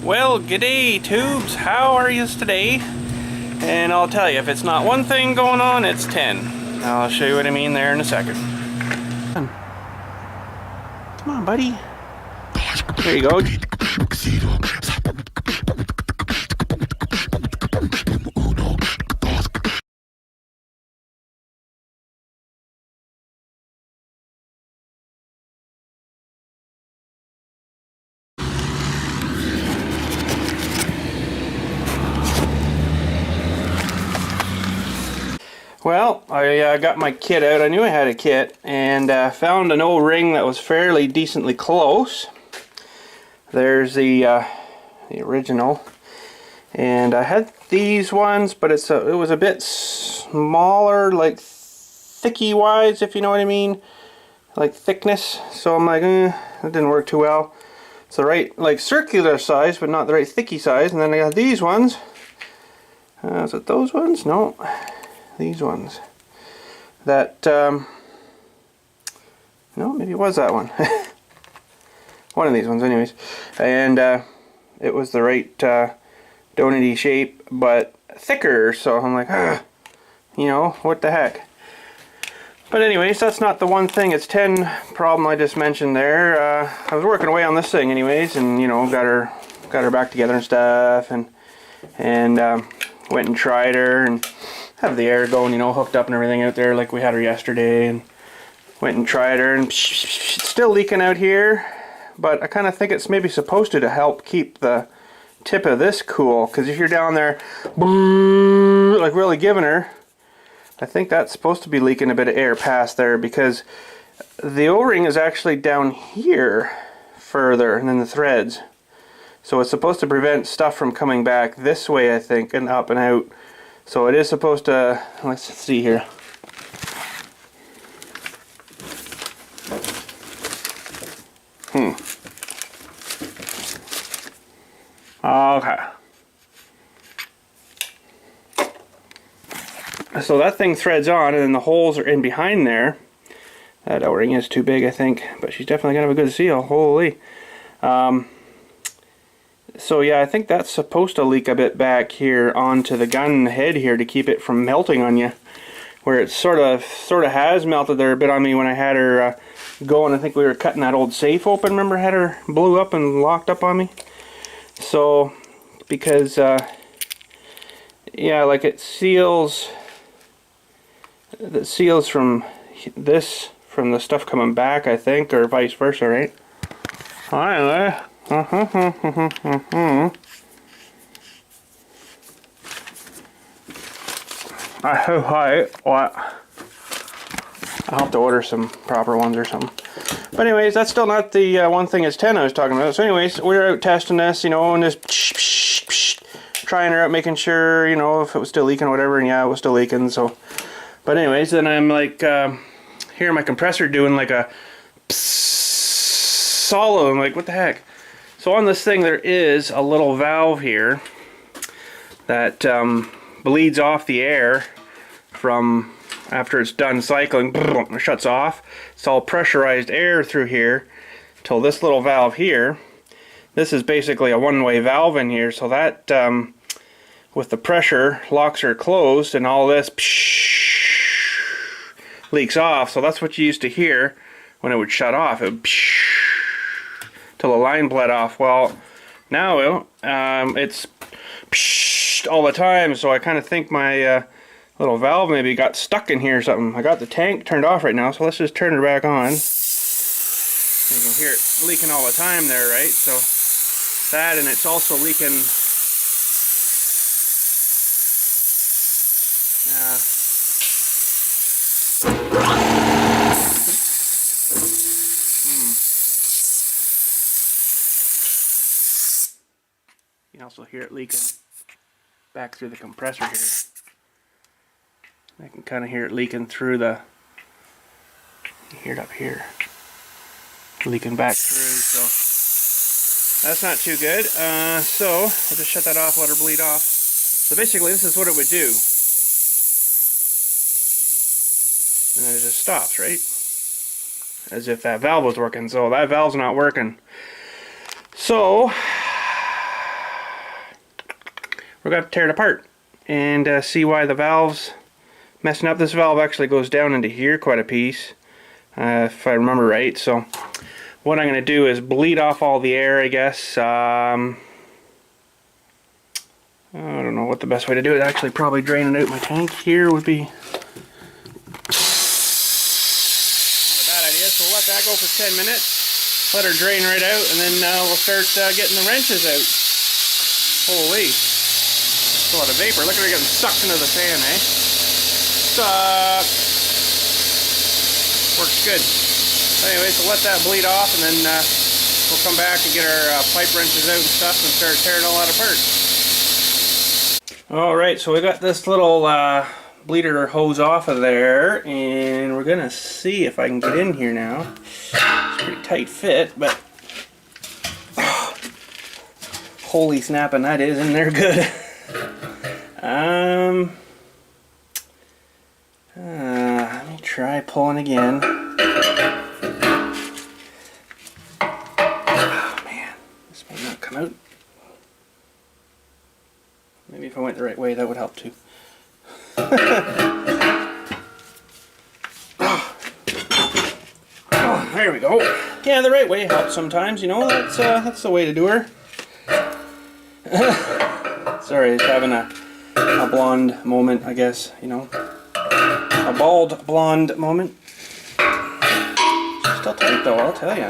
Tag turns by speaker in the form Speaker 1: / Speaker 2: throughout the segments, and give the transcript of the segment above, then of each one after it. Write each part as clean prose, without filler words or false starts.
Speaker 1: Well, g'day tubes, how are you today? And I'll tell you, if it's not one thing going on, it's 10. I'll show you what I mean there in a second. Come on, buddy. There you go. Well, I got my kit out. I knew I had a kit, and found an old ring that was fairly decently close. There's the original, and I had these ones, but it was a bit smaller, like thicky wise, if you know what I mean, like thickness. So I'm like, that didn't work too well. It's the right, like, circular size, but not the right thicky size. And then I got these ones. Is it those ones? No. These ones that no, maybe it was that one. One of these ones anyways, and it was the right donut-y shape but thicker, so I'm like, you know, what the heck. But anyways, that's not the one thing. It's 10 problem I just mentioned there. I was working away on this thing anyways, and you know, got her back together and stuff, and went and tried her and have the air going, you know, hooked up and everything out there like we had her yesterday, and went and tried her, and it's still leaking out here, but I kind of think it's maybe supposed to help keep the tip of this cool, because if you're down there like really giving her, I think that's supposed to be leaking a bit of air past there, because the O-ring is actually down here further than the threads, so it's supposed to prevent stuff from coming back this way, I think, and up and out. So it is supposed to, let's see here. Okay. So that thing threads on, and then the holes are in behind there. That O-ring is too big, I think, but she's definitely gonna have a good seal. Holy. So yeah, I think that's supposed to leak a bit back here onto the gun head here to keep it from melting on you. Where it sort of has melted there a bit on me when I had her going. I think we were cutting that old safe open. Remember, had her blew up and locked up on me. So because yeah, like it seals. That seals from this, from the stuff coming back, I think, or vice versa, right? Anyway. I hope what? I'll have to order some proper ones or something. But anyways, that's still not the one thing it's 10 I was talking about. So anyways, we were out testing this, you know, and just trying her out, making sure, you know, if it was still leaking or whatever, and yeah, it was still leaking, so. But anyways, then I'm like, hearing my compressor doing like a solo. I'm like, what the heck? So on this thing there is a little valve here that bleeds off the air from after it's done cycling. It shuts off. It's all pressurized air through here till this little valve here. This is basically a one-way valve in here, so that with the pressure locks her closed, and all this leaks off. So that's what you used to hear when it would shut off. It would till the line bled off. Well, now it's all the time, so I kind of think my little valve maybe got stuck in here or something. I got the tank turned off right now, so let's just turn it back on. You can hear it leaking all the time there, right? So that, and it's also leaking. You can also hear it leaking back through the compressor here. I can kind of hear it leaking through the, you hear it up here, leaking back through, so that's not too good. So I'll just shut that off, let her bleed off. So basically this is what it would do. And then it just stops, right? As if that valve was working. So that valve's not working. So we're going to tear it apart and see why the valve's messing up. This valve actually goes down into here quite a piece, if I remember right. So what I'm going to do is bleed off all the air, I guess. I don't know what the best way to do it. Actually, probably draining out my tank here would be not a bad idea. So we'll let that go for 10 minutes. Let her drain right out, and then we'll start getting the wrenches out. Holy, that's a lot of vapor. Look at her getting sucked into the fan, eh? Suck. Works good. Anyway, so let that bleed off, and then we'll come back and get our pipe wrenches out and stuff and start tearing all that apart. Alright, so we got this little bleeder hose off of there, and we're gonna see if I can get in here now. It's a pretty tight fit, but holy snapping, that is in there good. Let me try pulling again. Oh man, this may not come out. Maybe if I went the right way, that would help too. Oh, there we go. Yeah, the right way helps sometimes, you know. That's the way to do her. Sorry, just having a blonde moment, I guess, you know. A bald blonde moment. She's still tight though, I'll tell you.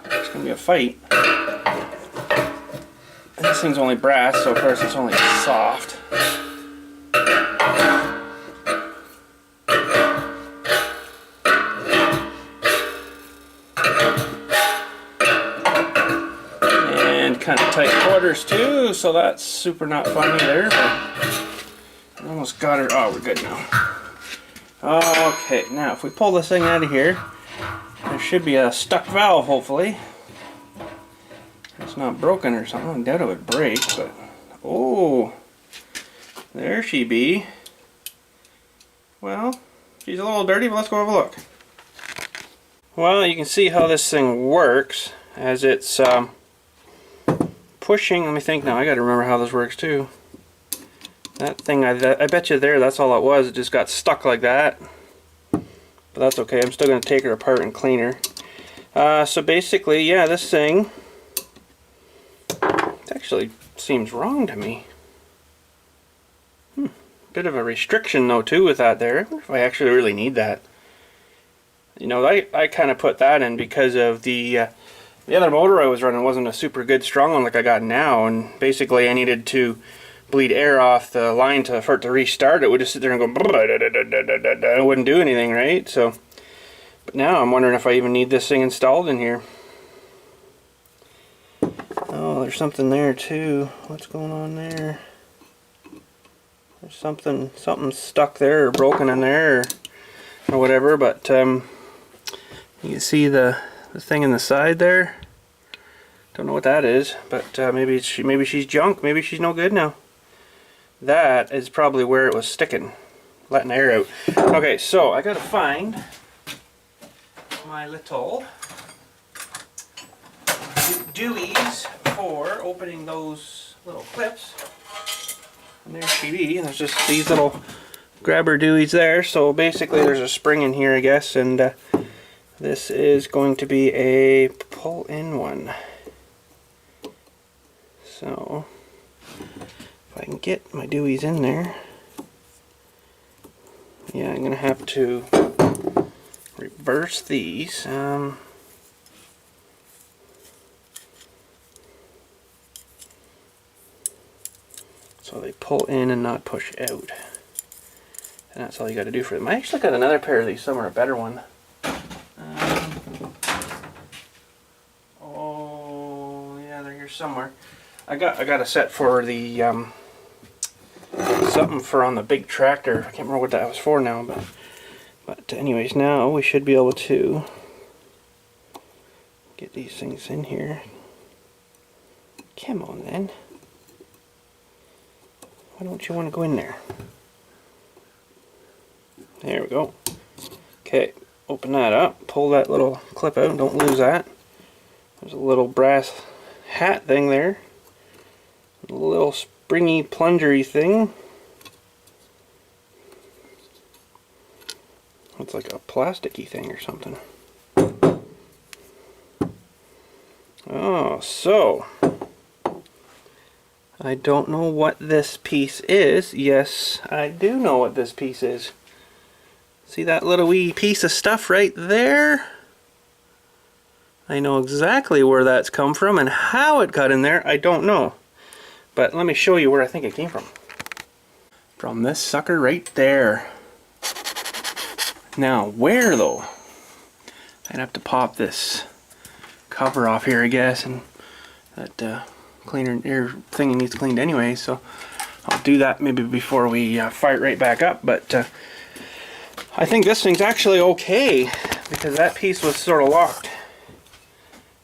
Speaker 1: It's gonna be a fight. And this thing's only brass, so of course it's only soft. Kind of tight quarters too, so that's super not fun either, but almost got her. Oh, we're good now. Okay, now if we pull this thing out of here, there should be a stuck valve, hopefully. It's not broken or something. I doubt it would break, but oh, there she be. Well, she's a little dirty, but let's go have a look. Well, you can see how this thing works as it's pushing. Let me think now. I got to remember how this works too. That thing, I bet you there, that's all it was. It just got stuck like that. But that's okay. I'm still going to take her apart and clean her. So basically, yeah, this thing actually seems wrong to me. Bit of a restriction though too with that there. I wonder if I actually really need that. You know, I kind of put that in because of the other motor I was running wasn't a super good strong one like I got now, and basically I needed to bleed air off the line for it to restart. It would just sit there and go it wouldn't do anything, right? So, but now I'm wondering if I even need this thing installed in here. Oh, there's something there too. What's going on there? There's something stuck there or broken in there or whatever, but you can see the thing in the side there. Don't know what that is, but maybe she's junk. Maybe she's no good now. That is probably where it was sticking, letting air out. Okay, so I gotta find my little dewies for opening those little clips. And there she be. And there's just these little grabber dewies there. So basically, there's a spring in here, I guess, and this is going to be a pull-in one. So, if I can get my dewies in there, yeah, I'm going to have to reverse these. So they pull in and not push out. And that's all you got to do for them. I actually got another pair of these somewhere, a better one. Oh, yeah, they're here somewhere. I got a set for the something for on the big tractor. I can't remember what that was for now, but anyways, now we should be able to get these things in here. Come on then. Why don't you want to go in there? There we go. Okay, open that up, pull that little clip out, don't lose that. There's a little brass hat thing there. A little springy plungery thing. It's like a plasticky thing or something. Oh, so I don't know what this piece is. Yes, I do know what this piece is. See that little wee piece of stuff right there? I know exactly where that's come from, and how it got in there, I don't know. But let me show you where I think it came from. From this sucker right there. Now, where though? I'd have to pop this cover off here, I guess, and that cleaner air thingy needs cleaned anyway, so I'll do that maybe before we fire it right back up. But I think this thing's actually okay, because that piece was sort of locked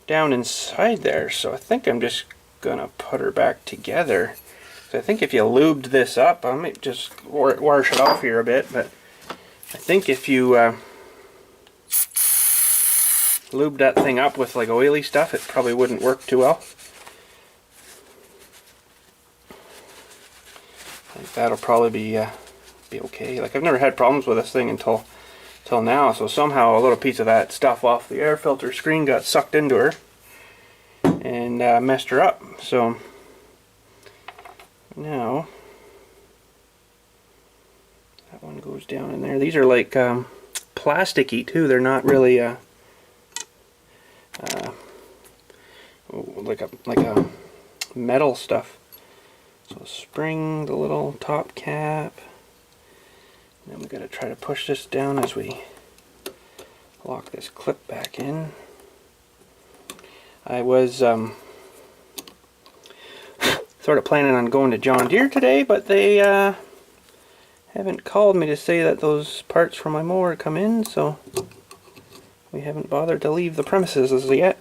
Speaker 1: down inside there, so I think I'm just gonna put her back together. So I think if you lubed this up, I might just wash it off here a bit, but I think if you lube that thing up with like oily stuff, it probably wouldn't work too well. I think that'll probably be okay. Like, I've never had problems with this thing until now. So somehow a little piece of that stuff off the air filter screen got sucked into her and messed her up. So now that one goes down in there. These are like plasticky too. They're not really like a metal stuff. So spring the little top cap. And then we got to try to push this down as we lock this clip back in. I was sort of planning on going to John Deere today, but they haven't called me to say that those parts for my mower come in, so we haven't bothered to leave the premises as yet.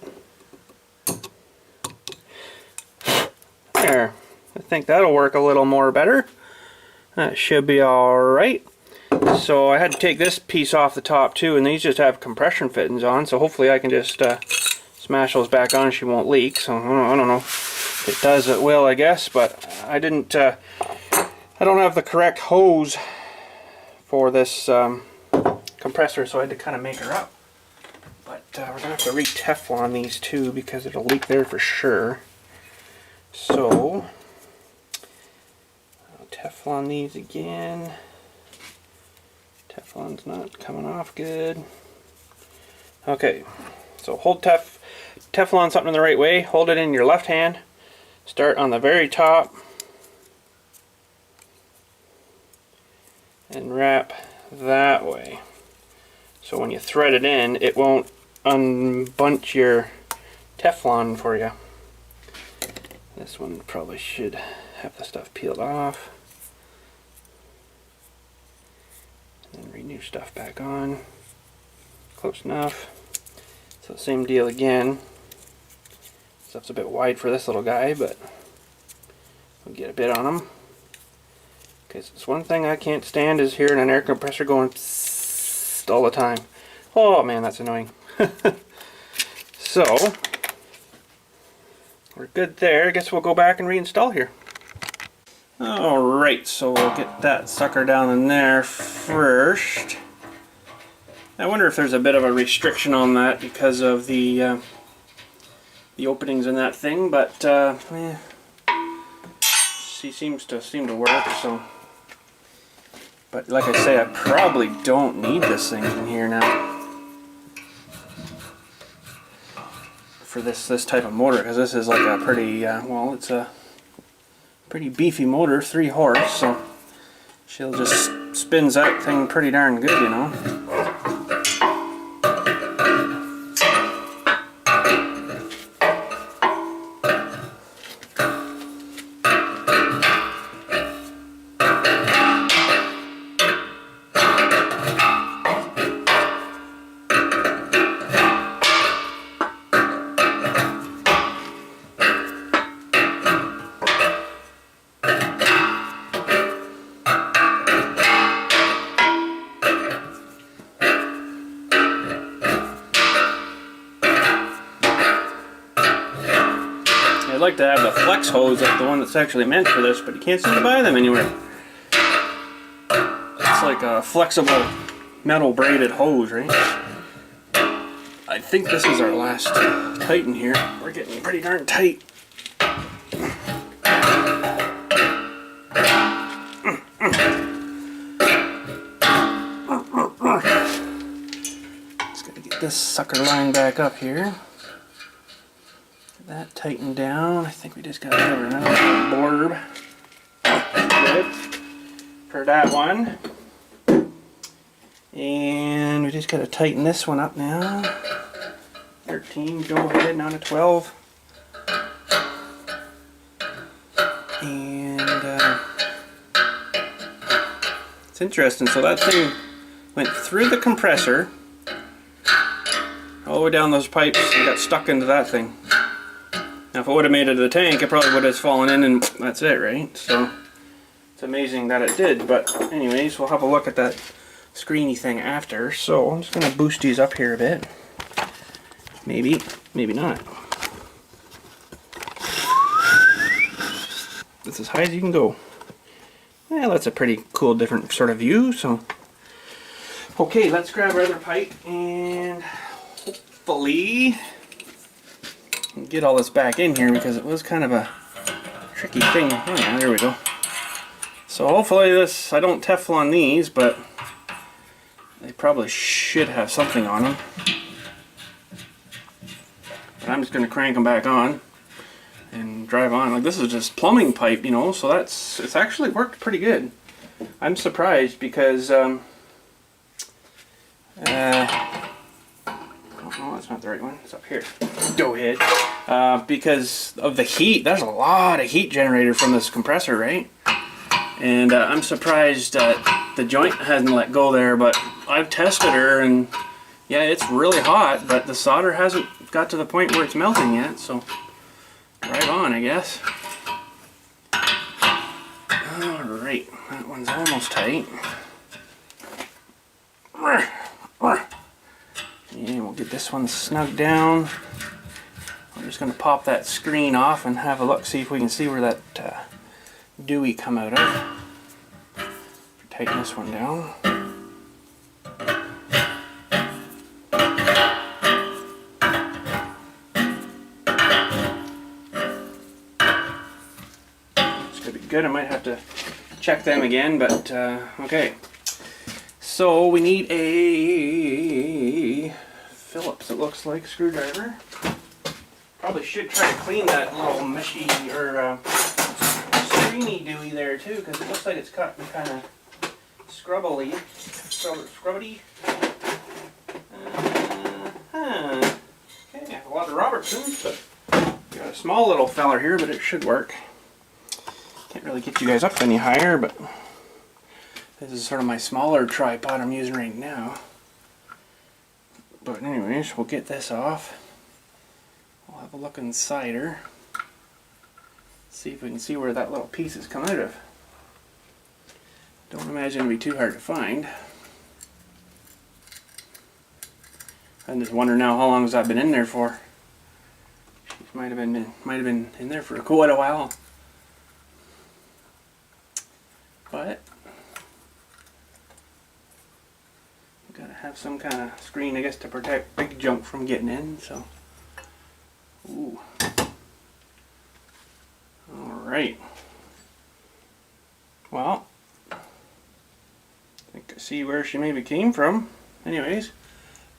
Speaker 1: There. I think that'll work a little more better. That should be alright. So I had to take this piece off the top too, and these just have compression fittings on, so hopefully I can just smash those back on and she won't leak. So I don't know. If it does, it will, I guess, but I didn't I don't have the correct hose for this compressor, so I had to kind of make her up. But we're going to have to re-Teflon these too, because it'll leak there for sure. So I'll Teflon these again. Teflon's not coming off good. Okay, so hold Teflon something the right way. Hold it in your left hand. Start on the very top and wrap that way. So when you thread it in, it won't unbunch your Teflon for you. This one probably should have the stuff peeled off. And then renew stuff back on. Close enough. So same deal again. Stuff's a bit wide for this little guy, but we'll get a bit on him. Because it's one thing I can't stand is hearing an air compressor going all the time. Oh man, that's annoying. So we're good there. I guess we'll go back and reinstall here. Alright, so we'll get that sucker down in there first. I wonder if there's a bit of a restriction on that because of the openings in that thing, but she seems to work. So, but like I say, I probably don't need this thing in here now for this type of motor, because this is like a pretty well, it's a pretty beefy motor, 3 horse, so she'll just spins that thing pretty darn good, you know. I'd like to have the flex hose, like the one that's actually meant for this, but you can't seem to buy them anywhere. It's like a flexible metal braided hose, right? I think this is our last tighten here. We're getting pretty darn tight. Just gotta get this sucker line back up here. Get that tightened down. I think we just gotta give her another blurb. Good. For that one. And we just gotta tighten this one up now. 13, go ahead, now to 12. And it's interesting, so that thing went through the compressor all the way down those pipes and got stuck into that thing. Now if it would have made it to the tank, it probably would have fallen in and that's it, right? So it's amazing that it did, but anyways, we'll have a look at that screeny thing after. So I'm just going to boost these up here a bit. Maybe, maybe not. That's as high as you can go. Yeah, that's a pretty cool different sort of view. So okay, let's grab our other pipe and hopefully get all this back in here, because it was kind of a tricky thing. Oh yeah, there we go. So hopefully this, I don't Teflon these, but they probably should have something on them. But I'm just going to crank them back on and drive on. Like, this is just plumbing pipe, you know, so it's actually worked pretty good. I'm surprised because oh, that's not the right one. It's up here. Go ahead. Because of the heat, there's a lot of heat generated from this compressor, right? And I'm surprised the joint hasn't let go there, but I've tested her and yeah, it's really hot, but the solder hasn't got to the point where it's melting yet, so drive on, I guess. Alright, that one's almost tight. And we'll get this one snug down. I'm just going to pop that screen off and have a look, see if we can see where that dewy come out of. Tighten this one down. It's gonna be good. I might have to check them again, but okay. So we need a Phillips, it looks like, screwdriver. Probably should try to clean that little meshy or screeny dewy there too, because it looks like it's cut kind of scrubbly. Scrubbity. Okay, I have a lot of Robertsons, but got a small little feller here, but it should work. Can't really get you guys up any higher, but this is sort of my smaller tripod I'm using right now. But anyways, we'll get this off. We'll have a look inside her. See if we can see where that little piece has come out of. Don't imagine it'll be too hard to find. I'm just wondering now how long has that been in there for. She might have been in there for quite a while. But we've got to have some kind of screen, I guess, to protect big junk from getting in. So, ooh. All right. Well, I think I see where she maybe came from. Anyways,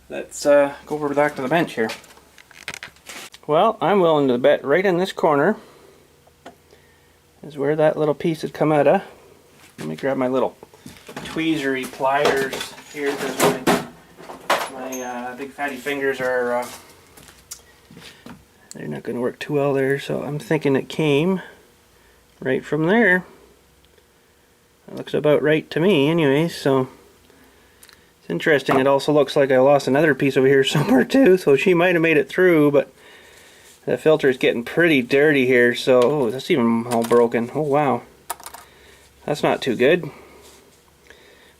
Speaker 1: let's go over back to the bench here. Well, I'm willing to bet right in this corner is where that little piece had come out of. Let me grab my little tweezery pliers here, because my big fatty fingers are they're not going to work too well there. So I'm thinking it came right from there. It looks about right to me anyways, so it's interesting. It also looks like I lost another piece over here somewhere too, so she might have made it through, but the filter is getting pretty dirty here, so oh, that's even all broken. Oh wow, that's not too good.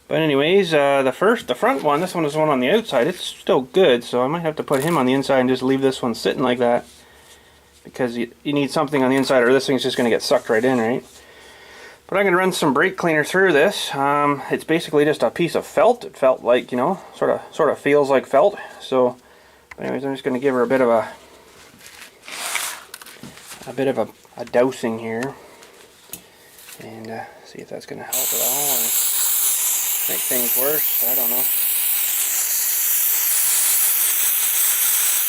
Speaker 1: But anyways, the front one, this one is the one on the outside, it's still good, so I might have to put him on the inside and just leave this one sitting like that, because you need something on the inside or this thing's just going to get sucked right in, right? But I'm going to run some brake cleaner through this. It's basically just a piece of felt. It felt like, you know, sort of feels like felt. So anyways, I'm just going to give her a bit of a dousing here, and see if that's going to help at all or make things worse. I don't know.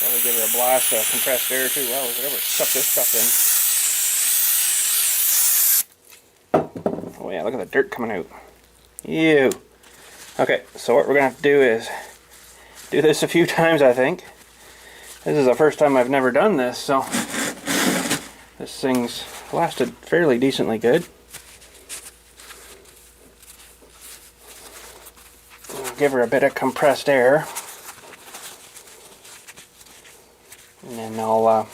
Speaker 1: Probably give her a blast of compressed air too. Wow, whatever, suck this stuff in. Oh yeah, look at the dirt coming out. Ew. Okay, so what we're going to have to do is do this a few times, I think. This is the first time I've never done this, so this thing's lasted fairly decently good. I'll give her a bit of compressed air. And then I'll, oh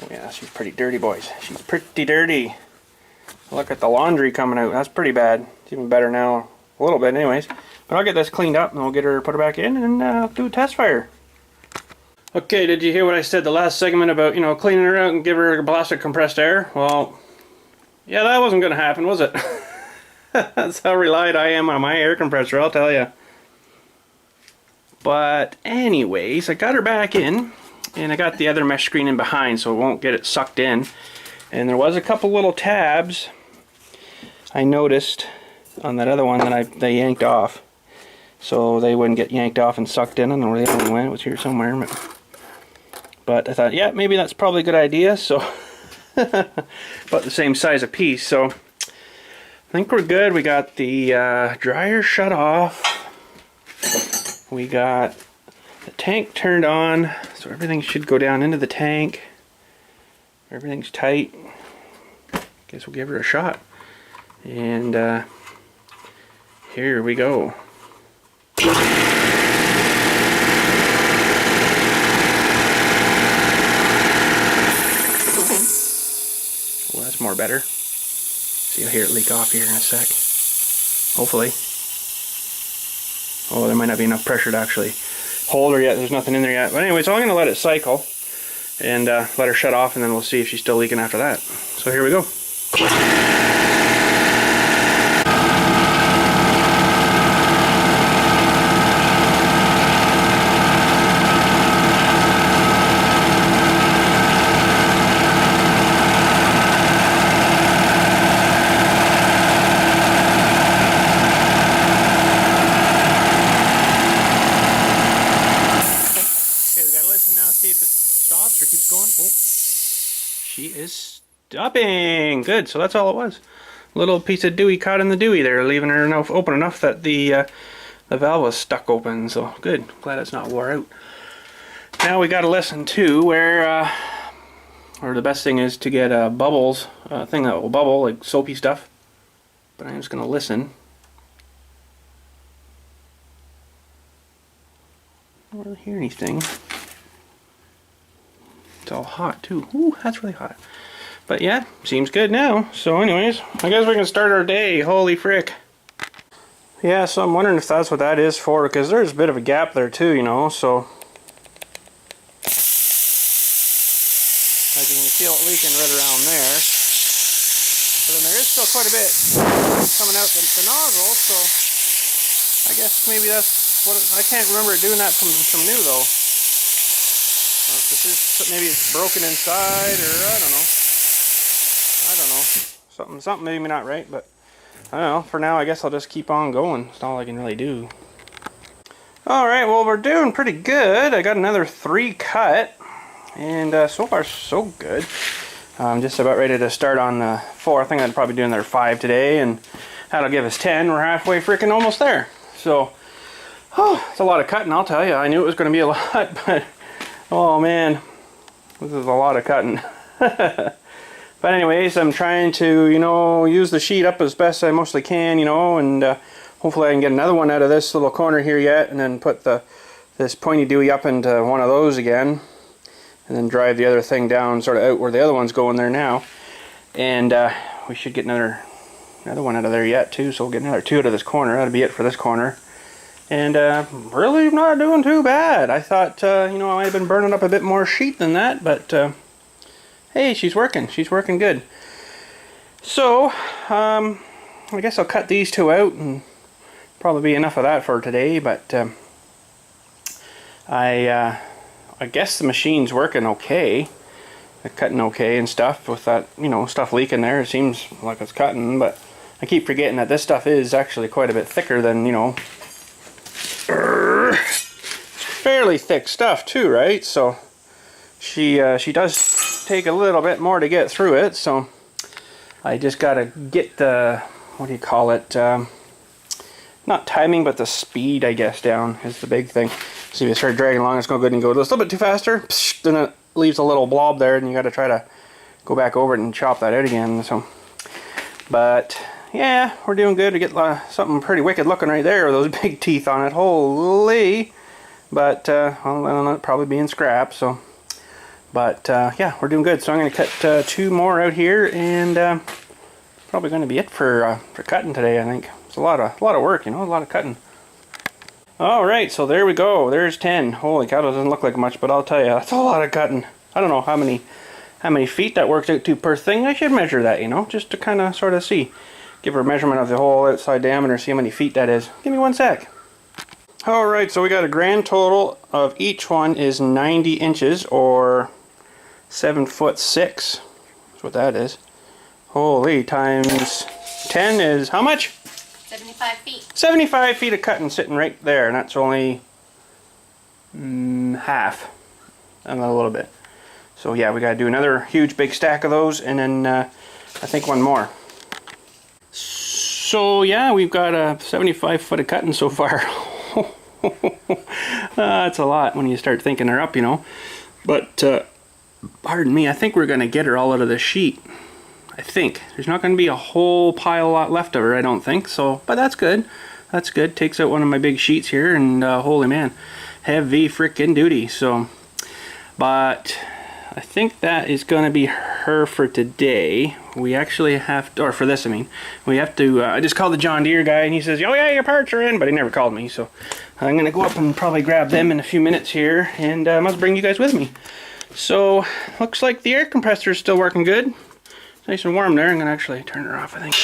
Speaker 1: yeah, she's pretty dirty, boys. She's pretty dirty. Look at the laundry coming out. That's pretty bad. It's even better now, a little bit anyways. But I'll get this cleaned up and we'll get her, put her back in and do a test fire. Okay, did you hear what I said the last segment about, you know, cleaning her out and give her a blast of compressed air? Well, yeah, that wasn't going to happen, was it? That's how reliant I am on my air compressor, I'll tell you. But anyways, I got her back in, and I got the other mesh screen in behind so it won't get it sucked in. And there was a couple little tabs I noticed on that other one that they yanked off. So they wouldn't get yanked off and sucked in. I don't know where the other one went. It was here somewhere. But I thought, yeah, maybe that's probably a good idea. So, about the same size a piece. So, I think we're good. We got the dryer shut off. We got the tank turned on. So everything should go down into the tank. Everything's tight. Guess we'll give her a shot. And here we go. Well, that's more better. See, you'll hear it leak off here in a sec. Hopefully. Oh, there might not be enough pressure to actually hold her yet. There's nothing in there yet. But anyway, so I'm going to let it cycle and let her shut off, and then we'll see if she's still leaking after that. So here we go. She is stopping. Good, so that's all it was. Little piece of dewy caught in the dewy there, leaving her enough open enough that the valve was stuck open. So good. Glad it's not wore out. Now we got to listen to where, or the best thing is to get bubbles, a thing that will bubble like soapy stuff. But I'm just gonna listen. I don't really hear anything. It's all hot too. Ooh, that's really hot. But yeah, seems good now. So anyways, I guess we can start our day. Holy frick. Yeah, so I'm wondering if that's what that is for, because there's a bit of a gap there too, you know, so. As you can feel it leaking right around there. But then there is still quite a bit coming out the nozzle, so I guess maybe that's what I can't remember it doing that from new though. If this is, maybe it's broken inside, or I don't know. Something maybe not right, but I don't know. For now, I guess I'll just keep on going. That's all I can really do. Alright, well, we're doing pretty good. I got another 3 cut, and so far so good. I'm just about ready to start on 4. I think I'd probably do another 5 today, and that'll give us 10. We're halfway freaking almost there. So, it's a lot of cutting, I'll tell you. I knew it was going to be a lot, but oh man, this is a lot of cutting. But anyways, I'm trying to, you know, use the sheet up as best I mostly can, you know, and hopefully I can get another one out of this little corner here yet, and then put this pointy dewy up into one of those again, and then drive the other thing down sort of out where the other one's going there now. And we should get another one out of there yet too, so we'll get another 2 out of this corner. That'll be it for this corner. And really not doing too bad. I thought, you know, I might have been burning up a bit more sheet than that, but hey, she's working. She's working good. So, I guess I'll cut these two out and probably be enough of that for today, but I guess the machine's working okay. It's cutting okay and stuff with that, you know, stuff leaking there. It seems like it's cutting, but I keep forgetting that this stuff is actually quite a bit thicker than, you know, fairly thick stuff too, right? So she does take a little bit more to get through it, so I just gotta get the, what do you call it, not timing, but the speed, I guess, down is the big thing. See, if you start dragging along, it's going good and go a little bit too faster, then it leaves a little blob there, and you got to try to go back over it and chop that out again. So, but yeah, we're doing good. We get something pretty wicked looking right there with those big teeth on it. Holy! But well, it'll probably be in scrap. So, but yeah, we're doing good. So I'm going to cut 2 more out here, and probably going to be it for cutting today. I think it's a lot of work, you know, a lot of cutting. Alright, so there we go. There's 10. Holy cow, it doesn't look like much, but I'll tell you, that's a lot of cutting. I don't know how many feet that works out to per thing. I should measure that, you know, just to kind of sort of see. Give her a measurement of the whole outside diameter, see how many feet that is. Give me 1 sec. Alright, so we got a grand total of each one is 90 inches, or 7'6". That's what that is. Holy, times 10 is how much?
Speaker 2: 75 feet.
Speaker 1: 75 feet of cutting sitting right there, and that's only half, and a little bit. So yeah, we gotta do another huge big stack of those, and then I think 1 more. So yeah, we've got a 75 foot of cutting so far. That's a lot when you start thinking her up, you know. But pardon me, I think we're gonna get her all out of the sheet. I think there's not going to be a whole pile lot left of her, I don't think so, but that's good. That's good. Takes out one of my big sheets here, and holy man, heavy frickin' duty. So, but I think that is going to be her for today. We actually have to, or for this, I mean, we have to. I just called the John Deere guy, and he says, "Oh yeah, your parts are in," but he never called me. So I'm going to go up and probably grab them in a few minutes here, and must bring you guys with me. So looks like the air compressor is still working good. Nice and warm there. I'm going to actually turn her off, I think.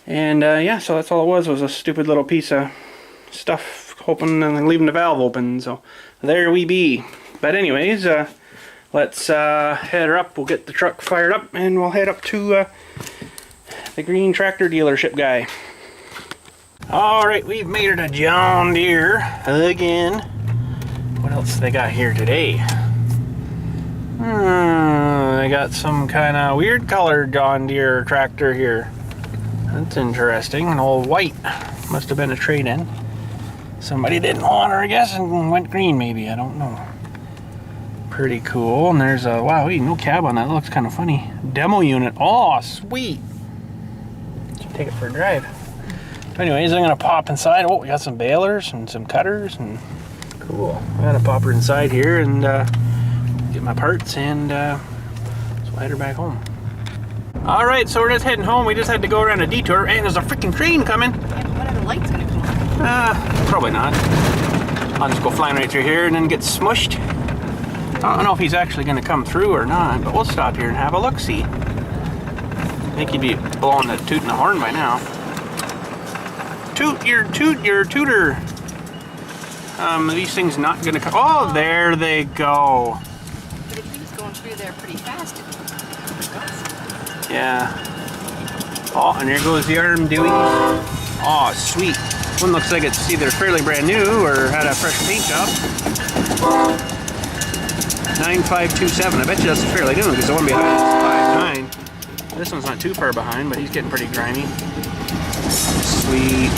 Speaker 1: And yeah, so that's all it was a stupid little piece of stuff open and leaving the valve open. So there we be. But anyways, let's head her up. We'll get the truck fired up, and we'll head up to the green tractor dealership guy. Alright, we've made it to John Deere again. What else do they got here today? They got some kind of weird colored John Deere tractor here. That's interesting. An old white. Must have been a trade-in. Somebody didn't want her, I guess, and went green maybe. I don't know. Pretty cool. And there's a, wow, no cab on that. That looks kind of funny. Demo unit. Oh, sweet. Should take it for a drive. Anyways, I'm going to pop inside. Oh, we got some balers and some cutters. And cool. I'm going to pop her inside here and get my parts and slide her back home. Alright, so we're just heading home. We just had to go around a detour, and there's a freaking train coming.
Speaker 2: Yeah, but when are the lights going to come on?
Speaker 1: Probably not. I'll just go flying right through here and then get smushed. I don't know if he's actually going to come through or not, but we'll stop here and have a look-see. I think he'd be blowing the toot and the horn by now. Toot your tooter. These things not going to come. Oh, there they go.
Speaker 2: But if he's going through there pretty fast,
Speaker 1: yeah. Oh, and there goes the arm doing. Oh, sweet. One looks like it's either fairly brand new or had a fresh paint job. 9527. I bet you that's fairly new because the one behind is 5.9. This one's not too far behind, but he's getting pretty grimy. Sweet.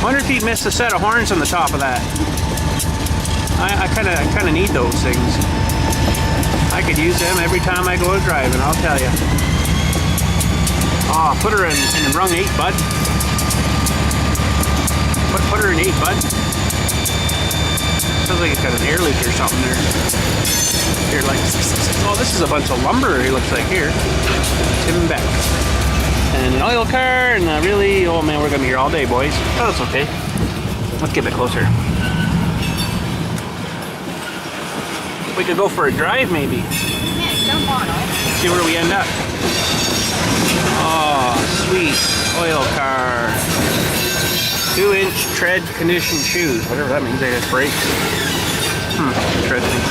Speaker 1: Wonder if he'd missed a set of horns on the top of that. I kind of need those things. I could use them every time I go driving, I'll tell you. Oh, put her in rung 8, bud. Put her in 8, bud. Sounds like it's got an air leak or something there. Here, like, oh, this is a bunch of lumber, it looks like here. Tim and Beck. And an oil car, and really, oh man, we're gonna be here all day, boys. Oh, that's okay. Let's get a bit closer. We could go for a drive maybe.
Speaker 2: Yeah, jump on it.
Speaker 1: See where we end up. Oh, sweet. Oil car. 2-inch tread condition shoes. Whatever that means, I guess brakes. Interesting.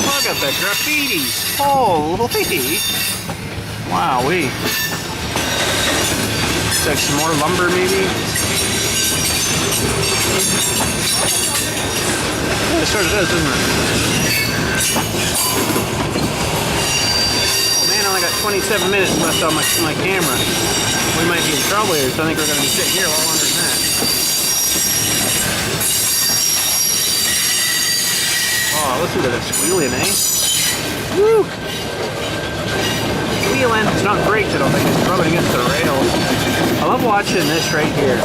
Speaker 1: Look at the graffiti. Holy. Wowee. Looks like some more lumber maybe. Yeah, it sort of does, doesn't it? Oh man, I only got 27 minutes left on my camera. We might be in trouble here, so I think we're going to be sitting here a lot longer than that. Oh, listen to this squealing, eh? Woo! Squealing. It's not brakes, I don't think. It's rubbing against the rails. I love watching this right here.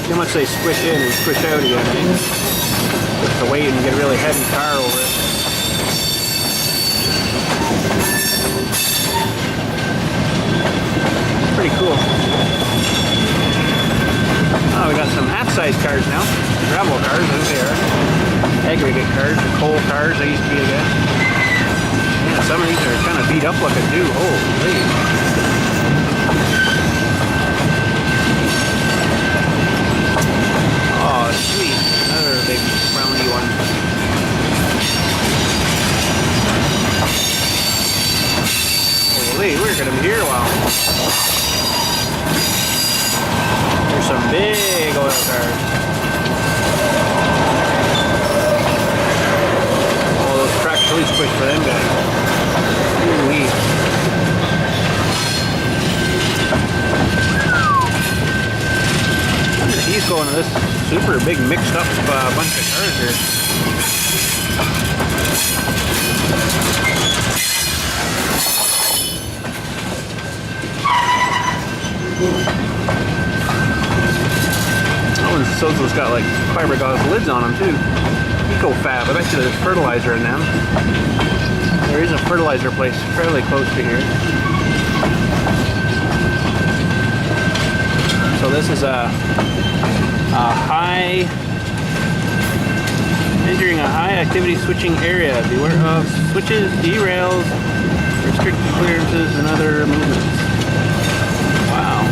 Speaker 1: How much they squish in and squish out again, eh? With the weight and get a really heavy car over it. Pretty cool. Oh, we got some half-size cars now. Gravel cars, I think they are. Aggregate cars, or coal cars, they used to be, I guess. Yeah, some of these are kind of beat up looking too. Holy. Oh, sweet. Another big roundy one. Holy, we're gonna be here a while. There's some big oil cars. Oh, those cracked police push for them guys. Ooh-wee. He's going to this super big mixed up bunch of cars here. Oh, and Sozo's got like fiberglass lids on them too. Eco-fab. I bet you there's fertilizer in them. There is a fertilizer place fairly close to here. So this is a high, entering a high activity switching area. Beware of switches, derails, restricted clearances, and other movements. Wow.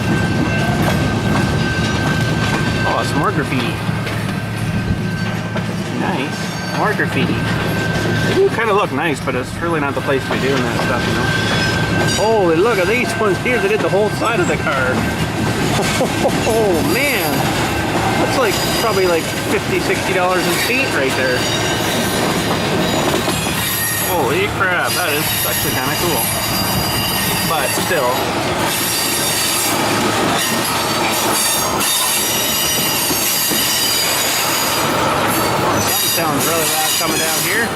Speaker 1: Oh, some more graffiti. Nice. More graffiti. They do kind of look nice, but it's really not the place to be doing that stuff, you know. Holy, look at these ones here. They did the whole side of the car. Oh man, that's like probably like $50, $60 in feet right there. Holy crap, that is actually kind of cool. But still. Oh, something sounds really loud coming down here.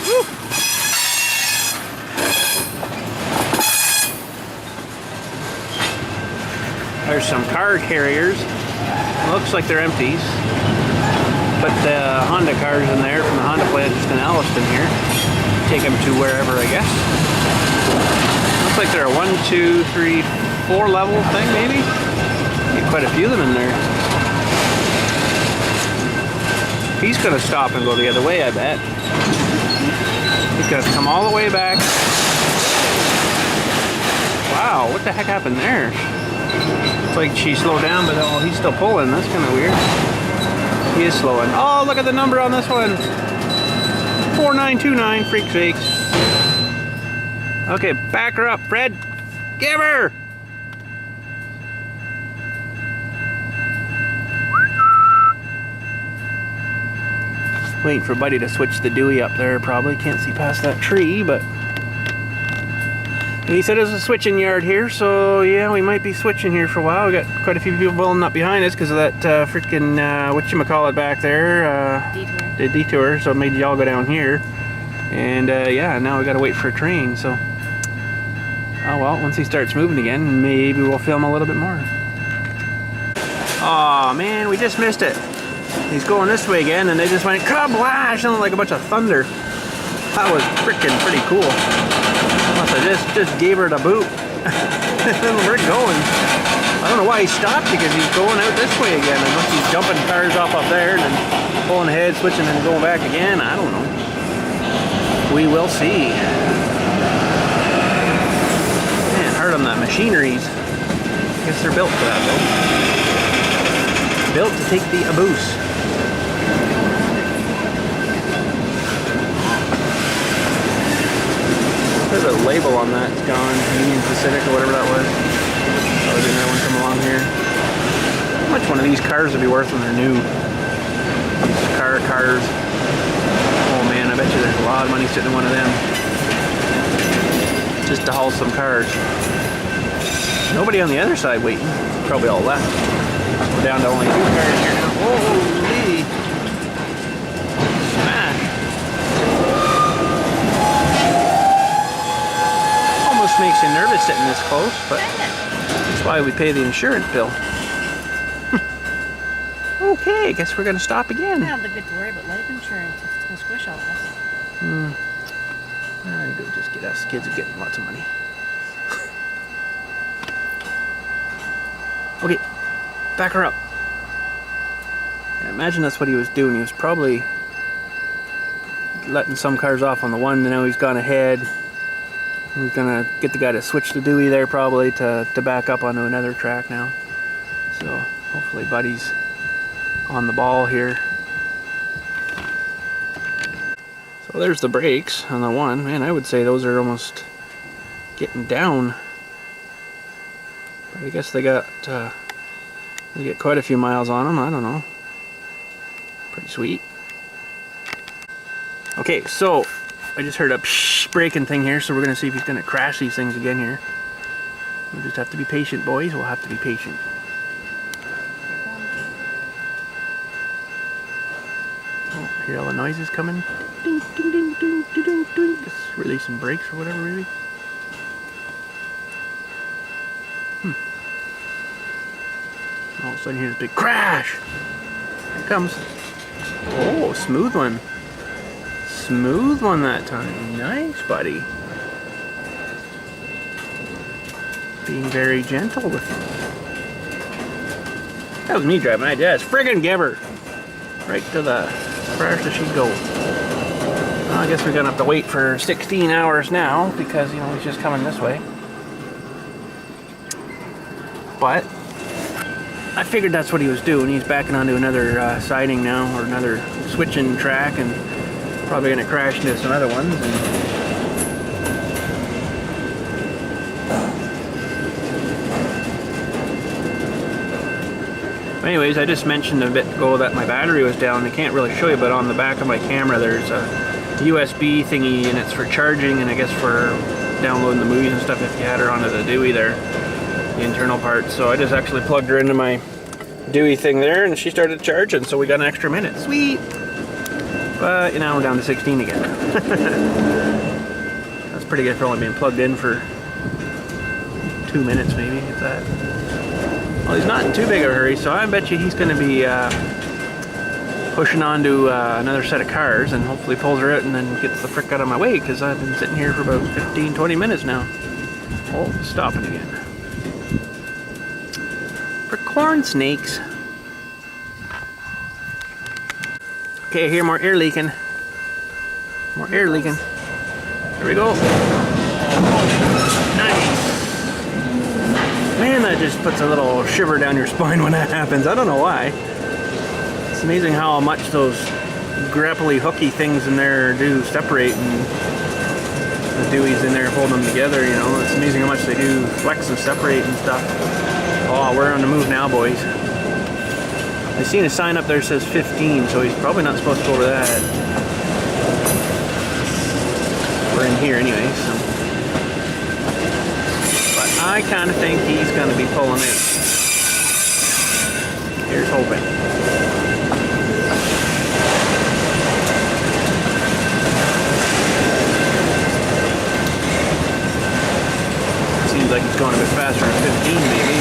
Speaker 1: Woo. There's some car carriers. Looks like they're empties. But the Honda cars in there from the Honda plant just in Alliston here. Take them to wherever, I guess. Looks like they're a 1, 2, 3, 4 level thing, maybe? Get quite a few of them in there. He's gonna stop and go the other way, I bet. He's gonna come all the way back. Wow, what the heck happened there? It's like she slowed down, but oh, he's still pulling. That's kind of weird. He is slowing. Oh, look at the number on this one. 4929, freak sakes. Okay, back her up, Fred. Give her! Waiting for Buddy to switch the Dewey up there, probably. Can't see past that tree, but... He said there's a switching yard here, so yeah, we might be switching here for a while. We got quite a few people pulling up behind us because of that freaking, whatchamacallit back there.
Speaker 2: Detour.
Speaker 1: The detour, so it made y'all go down here. And yeah, now we gotta wait for a train, so... Oh well, once he starts moving again, maybe we'll film a little bit more. Aw, man, we just missed it. He's going this way again, and they just went kablaash, sounded like a bunch of thunder. That was freaking pretty cool. Must have just gave her the boot. And we're going. I don't know why he stopped, because he's going out this way again, unless he's jumping cars off up there and then pulling ahead, switching, and going back again. I don't know. We will see. Man, hard on that machineries. I guess they're built for that though. Built to take the abuse. There's a label on that. It's gone. Union Pacific or whatever that was. Oh, there's another one come along here. How much one of these cars would be worth when they're new? These cars. Oh man, I bet you there's a lot of money sitting in one of them. Just to haul some cars. Nobody on the other side waiting. Probably all left. We're down to only 2 cars here now. Holy! Smash! Almost makes you nervous sitting this close, but that's why we pay the insurance bill. Okay, I guess we're gonna stop again.
Speaker 2: I don't think we have to worry about life insurance. It's gonna squish all of us.
Speaker 1: I think we'll just get us kids getting lots of money. Okay, back her up. Yeah, imagine that's what he was doing. He was probably letting some cars off on the one, and now he's gone ahead. He's gonna get the guy to switch the Dewey there probably to back up onto another track now. So hopefully Buddy's on the ball here. So there's the brakes on the one. Man, I would say those are almost getting down. But I guess they get quite a few miles on them. I don't know. Pretty sweet. Okay, so I just heard a psh braking thing here, so we're gonna see if he's gonna crash these things again here. We'll just have to be patient, boys. We'll have to be patient. Oh, hear all the noises coming. Ding, ding, ding, ding, ding, ding, ding. Just releasing brakes or whatever, maybe. All of a sudden, here's a big crash. Here it comes. Oh, smooth one. Smooth one that time. Nice, buddy. Being very gentle with him. That was me driving. I just friggin' give her. Right to the crash that she'd go. Well, I guess we're gonna have to wait for 16 hours now because, you know, he's just coming this way. But I figured that's what he was doing. He's backing onto another siding now, or another switching track, and probably gonna crash into some other ones. Anyways, I just mentioned a bit ago that my battery was down. I can't really show you, but on the back of my camera there's a USB thingy, and it's for charging, and I guess for downloading the movies and stuff if you had her onto the Dewey there, the internal part. So I just actually plugged her into my Dewey thing there, and she started charging, so we got an extra minute. Sweet! But, you know, we're down to 16 again. That's pretty good for only being plugged in for 2 minutes maybe, if that. Well, he's not in too big of a hurry, so I bet you he's going to be pushing on to another set of cars, and hopefully pulls her out and then gets the frick out of my way, because I've been sitting here for about 15-20 minutes now. Oh, stopping again. For corn snakes. Okay, I hear more air leaking. More air leaking. There we go. Nice. Man, that just puts a little shiver down your spine when that happens. I don't know why. It's amazing how much those grapply hooky things in there do separate, and the Dewey's in there holding them together, you know. It's amazing how much they do flex and separate and stuff. Oh, we're on the move now, boys. I seen a sign up there that says 15, so he's probably not supposed to go over that. We're in here anyway, so. But I kind of think he's going to be pulling in. Here's hoping. Seems like he's going a bit faster than 15 maybe.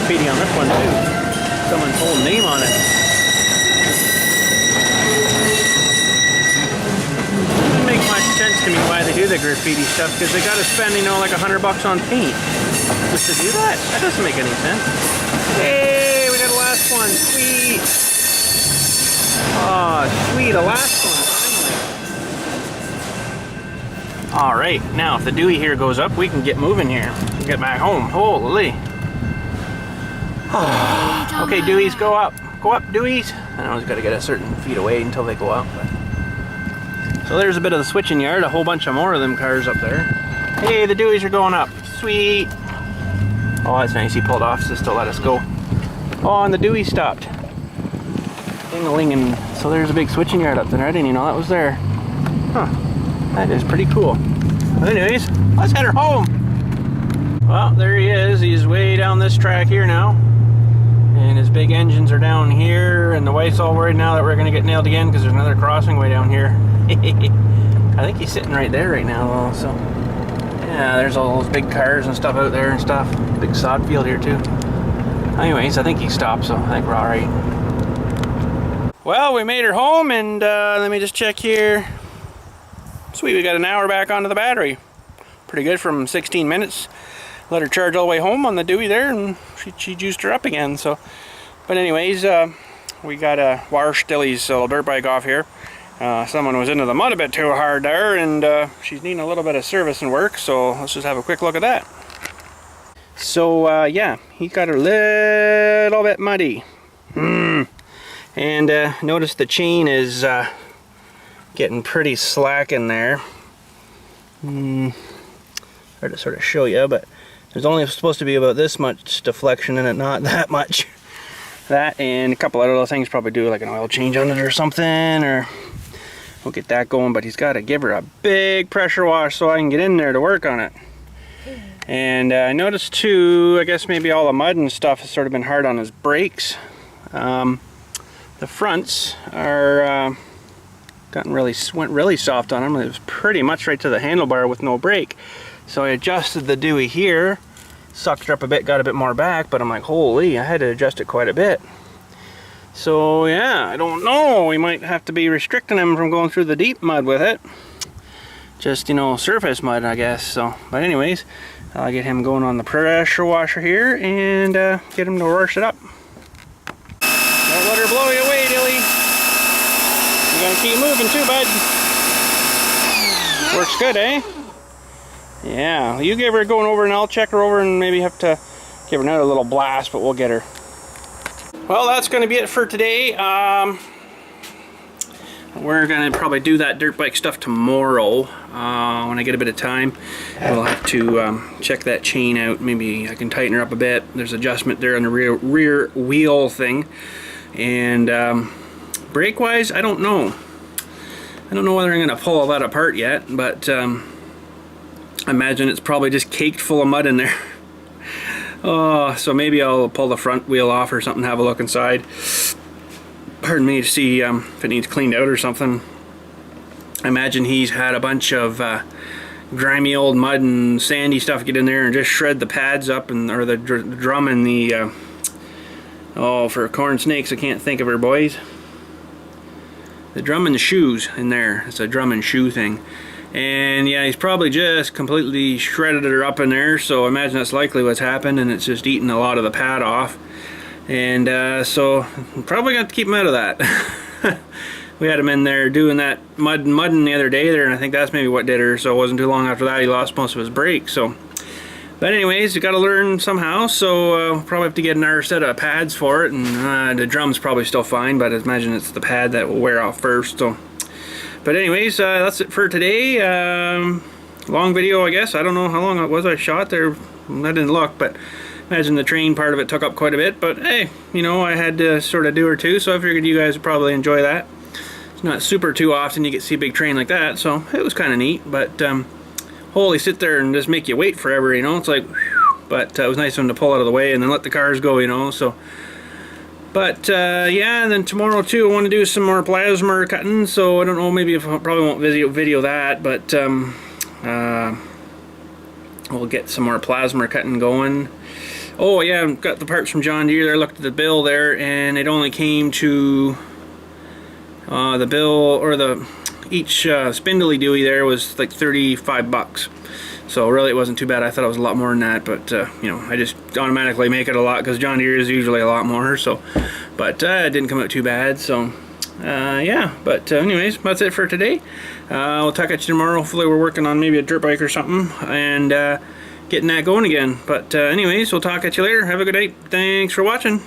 Speaker 1: graffiti on this one too. Someone's whole name on it. Doesn't make much sense to me why they do the graffiti stuff, because they gotta spend, you know, like $100 on paint just to do that. That doesn't make any sense. Hey, we got the last one. Sweet. Oh, sweet, the last one. All right, now if the Dewey here goes up, we can get moving here. Get back home. Holy. Okay, Deweys, go up. Go up, Deweys. I always got to get a certain feet away until they go up. But. So there's a bit of the switching yard, a whole bunch of more of them cars up there. Hey, the Deweys are going up. Sweet. Oh, that's nice. He pulled off just to let us go. Oh, and the Dewey stopped. Ding-a-ling, and so there's a big switching yard up there. I didn't even know that was there. Huh. That is pretty cool. But anyways, let's head her home. Well, there he is. He's way down this track here now. And his big engines are down here. And the wife's all worried now that we're going to get nailed again because there's another crossing way down here. I think he's sitting right there right now, though. So, yeah, there's all those big cars and stuff out there and stuff. Big sod field here, too. Anyways, I think he stopped, so I think we're all right. Well, we made her home, and let me just check here. Sweet, we got an hour back onto the battery. Pretty good from 16 minutes. Let her charge all the way home on the Dewey there, and she juiced her up again. So, but anyways, we got a Warstilly's little dirt bike off here. Someone was into the mud a bit too hard there, and she's needing a little bit of service and work. So let's just have a quick look at that. So yeah, he got her a little bit muddy. And notice the chain is getting pretty slack in there. Hard to sort of show you, but there's only supposed to be about this much deflection in it, not that much. That and a couple other little things, probably do like an oil change on it or something, or we'll get that going. But he's got to give her a big pressure wash so I can get in there to work on it. And I noticed too, I guess maybe all the mud and stuff has sort of been hard on his brakes. The fronts are went really soft on them. It was pretty much right to the handlebar with no brake. So I adjusted the Dewey here, sucked her up a bit, got a bit more back, but I'm like, holy, I had to adjust it quite a bit. So yeah, I don't know, we might have to be restricting him from going through the deep mud with it. Just, you know, surface mud, I guess. So, but anyways, I'll get him going on the pressure washer here and get him to wash it up. Don't let her blow you away, Dilly. You gotta keep moving too, bud. Works good, eh? Yeah, you give her going over and I'll check her over and maybe have to give her another little blast, but we'll get her. Well, that's going to be it for today. We're going to probably do that dirt bike stuff tomorrow when I get a bit of time. We'll have to check that chain out. Maybe I can tighten her up a bit. There's adjustment there on the rear wheel thing. And brake wise, I don't know. I don't know whether I'm going to pull all that apart yet, but I imagine it's probably just caked full of mud in there. Oh, so maybe I'll pull the front wheel off or something, have a look inside. Pardon me, to see if it needs cleaned out or something. I imagine he's had a bunch of grimy old mud and sandy stuff get in there and just shred the pads up, and or the drum and the oh, for corn snakes, I can't think of her, boys. The drum and the shoes in there. It's a drum and shoe thing. And yeah, he's probably just completely shredded her up in there, so I imagine that's likely what's happened, and it's just eating a lot of the pad off. And so I'm probably got to keep him out of that. We had him in there doing that mudding the other day there, and I think that's maybe what did her. So it wasn't too long after that he lost most of his brakes. So, but anyways, you got to learn somehow. So probably have to get another set of pads for it, and the drum's probably still fine, but I imagine it's the pad that will wear off first. So. But anyways, that's it for today. Long video, I guess. I don't know how long it was I shot there. I didn't look, but imagine the train part of it took up quite a bit. But hey, you know, I had to sort of do her too, so I figured you guys would probably enjoy that. It's not super too often you get to see a big train like that, so it was kind of neat. But holy, sit there and just make you wait forever, you know. It's like, whew. But it was nice of them to pull out of the way and then let the cars go, you know. So. But yeah, and then tomorrow too I want to do some more plasma cutting, so I don't know, maybe if I probably won't video that, but we'll get some more plasma cutting going. Oh yeah, got the parts from John Deere there. Looked at the bill there, and it only came to the bill, or each spindly dewey there was like 35 bucks. So really it wasn't too bad. I thought it was a lot more than that, but you know, I just automatically make it a lot because John Deere is usually a lot more. So, but it didn't come out too bad. So yeah, but anyways, that's it for today. We'll talk at you tomorrow. Hopefully we're working on maybe a dirt bike or something, and getting that going again. But anyways, we'll talk at you later. Have a good day. Thanks for watching.